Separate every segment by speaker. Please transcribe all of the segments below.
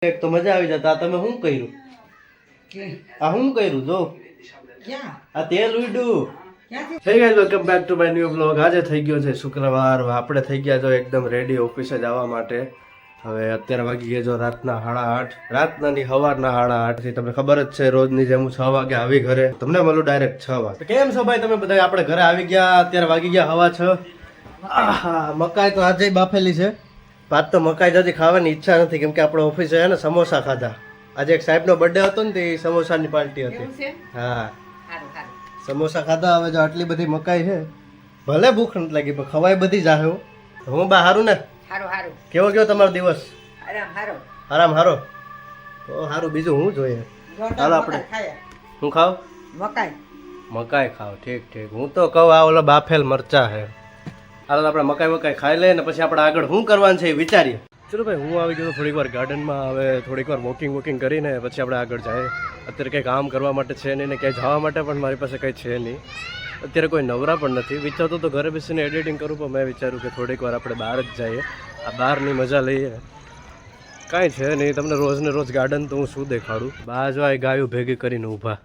Speaker 1: એક તો મજા આવી જતા તમે શું કર્યું આ શું કર્યું જો આ તેલ ઉડ્યું hey guys welcome back to my new blog આજે થઈ ગયો છે શુક્રવાર આપણે થઈ ગયા જો એકદમ રેડી ઓફિસે જવા માટે હવે અત્યારે વાગી ગયા જો રાતના 8:30 રાતનાની સવારના 8:30 થી તમને ખબર જ છે રોજની જેમ 6 વાગે આવી ઘરે તમને મળું ડાયરેક્ટ 6 વાગે કેમ છો ભાઈ તમે બધા આપણે ઘરે આવી ગયા અત્યારે વાગી ગયા 6:30 મકાઈ તો આજે બાફેલી છે પાત તો મકાઈ જતી ખાવાની ઈચ્છા નથી કેમ કે આપણે ઓફિસે છે ને સમોસા ખાધા આજે એક સાહેબનો બર્થડે હતો ને તે સમોસાની પાર્ટી હતી હા સમોસા ખાધા હવે જો આટલી બધી મકાઈ છે ભલે ભૂખ નથી લાગી પણ ખવાય બધી જાહે હું બા હારું ને
Speaker 2: હારું
Speaker 1: કેવો ગયો તમારો દિવસ આરામ હારો તો હારું બીજું હું જોઈએ ચાલો આપણે હું ખાવ મકાઈ ખાવ ઠીક હું તો કહું આ ઓલો બાફેલ મરચા હે હાલ આપણે મકાઈ ખાઈ લઈએ ને પછી આપણે આગળ શું કરવાનું છે એ વિચારીએ ચલો ભાઈ હું આવી ગયો થોડીક વાર ગાર્ડનમાં હવે થોડીક વાર વોકિંગ કરીને પછી આપણે આગળ જાય અત્યારે કંઈ કામ કરવા માટે છે નહીં ને ક્યાંય જવા માટે પણ મારી પાસે કંઈ છે નહીં અત્યારે કોઈ નવરા પણ નથી વિચારતો તો ઘરે બેસીને એડિટિંગ કરું પણ મેં વિચાર્યું કે થોડીક વાર આપણે બહાર જ જઈએ આ બહારની મજા લઈએ કાંઈ છે નહીં તમને રોજને રોજ ગાર્ડન તો હું શું દેખાડું બાજુ આ ગાયું ભેગી કરીને ઊભા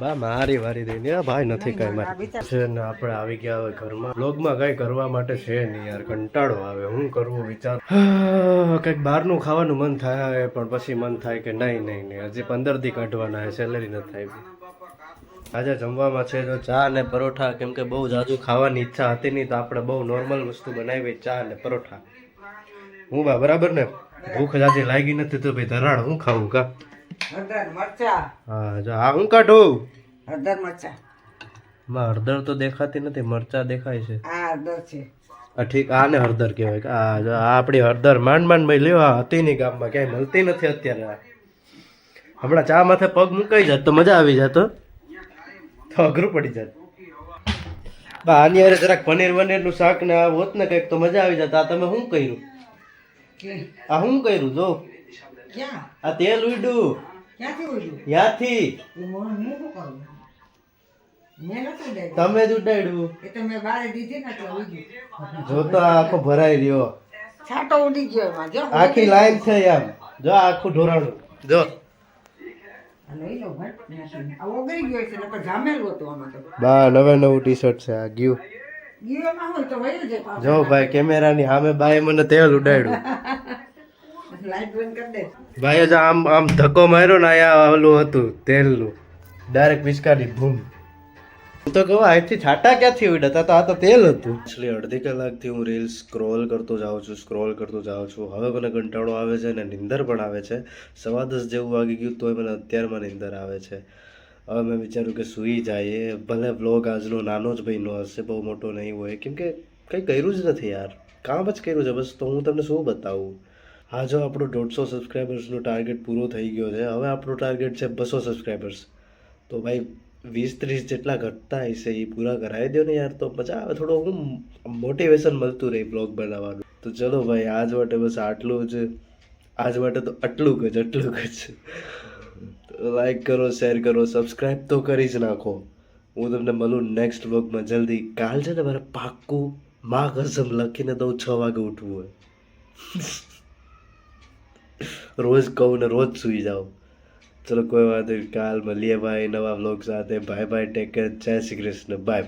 Speaker 1: બા મારી વારી દઈને ભાઈ નથી કઈ મારી છે ને આપણે આવી ગયા હવે ઘરમાં બ્લોગમાં કઈ કરવા માટે છે નહીં યાર કંટાળો આવે હું કરવું વિચાર કંઈક બહારનું ખાવાનું મન થાય પણ પછી મન થાય કે નહીં હજી 15 દી કાઢવાના છે સેલેરી નથી થાય આજે જમવામાં છે જો ચા ને પરોઠા કેમ કે બહુ જાજુ ખાવાની ઈચ્છા હતી નહીં તો આપણે બહુ નોર્મલ વસ્તુ બનાવી ચા ને પરોઠા હું બા બરાબર ને ભૂખ જાજી લાગી નથી તો ભાઈ ધરાડ હું ખાવું કા હા જો આ હું કાઢું હળદર તો દેખાતી નથી મરચા દેખાય છે ઠીક આ ને હળદર કહેવાય કે આ જો આ આપણી હળદર માંડ ભાઈ લ્યો આ હતી નહીં ગામમાં ક્યાંય મળતી નથી અત્યારે હમણાં ચા માથે પગ મુકાઈ જાત તો મજા આવી જાત તો અઘરું પડી જાત આની અરે જરાક પનીર નું શાક ને આ હોત ને કંઈક તો મજા આવી જાત આ તમે શું કર્યું આ શું કર્યું જો આ તેલ ઉડ્યું ક્યાંથી તમે જ ઉડાડ્યું જો તો આખો ભરાઈ રહ્યો આખી લાઈન છે આમ જો આખું ઢોરાણું જો બા નવું ટી-શર્ટ છે આ ગયું જો ભાઈ કેમેરાની સામે બાએ મને તેલ ઉડાડ્યું ભાઈ જો આમ ધક્કો માર્યો ને આયા ઓલું હતું તેલનું ડાયરેક્ટ પિચકારી ભૂમ હું તો કહું અહીંથી છાટા ક્યાંથી ઉડ્યા તો આ તો તેલ હતું એટલે અડધી કલાકથી હું રીલ્સ સ્ક્રોલ કરતો જાઉં છું હવે મને કંટાળો આવે છે ને નીંદર પણ આવે છે 10:15 જેવું વાગી ગયું તોય મને અત્યારમાં નીંદર આવે છે હવે મેં વિચાર્યું કે સૂઈ જાય ભલે બ્લોગ આજનો નાનો જ ભાઈનો હશે બહુ મોટો નહીં હોય કેમ કે કંઈ કર્યું જ નથી યાર કામ જ કર્યું છે બસ તો હું તમને શું બતાવું હા જો આપણો 150 સબસ્ક્રાઈબર્સનો ટાર્ગેટ પૂરો થઈ ગયો છે હવે આપણો ટાર્ગેટ છે 200 સબસ્ક્રાઈબર્સ તો ભાઈ 20-30 જેટલા ઘટતા હશે એ પૂરા કરાવી દો ને યાર તો મજા આવે થોડો હું મોટિવેશન મળતું રહે બ્લોગ બનાવવાનું તો ચલો ભાઈ આજ માટે બસ આટલું જ આજ માટે તો આટલું જ લાઈક કરો શેર કરો સબસ્ક્રાઈબ તો કરી જ નાખો હું તમને મળું નેક્સ્ટ બ્લોગમાં જલ્દી કાલ છે ને મારે પાક્કું માં કસમ લખીને તો 6 વાગે ઉઠવું હોય રોજ કહું ને રોજ સૂઈ જાઓ ચલો કોઈ વાત નહીં કાલ મળીએ ભાઈ નવા વ્લોગ સાથે બાય ટેક કેર જય શ્રી કૃષ્ણ બાય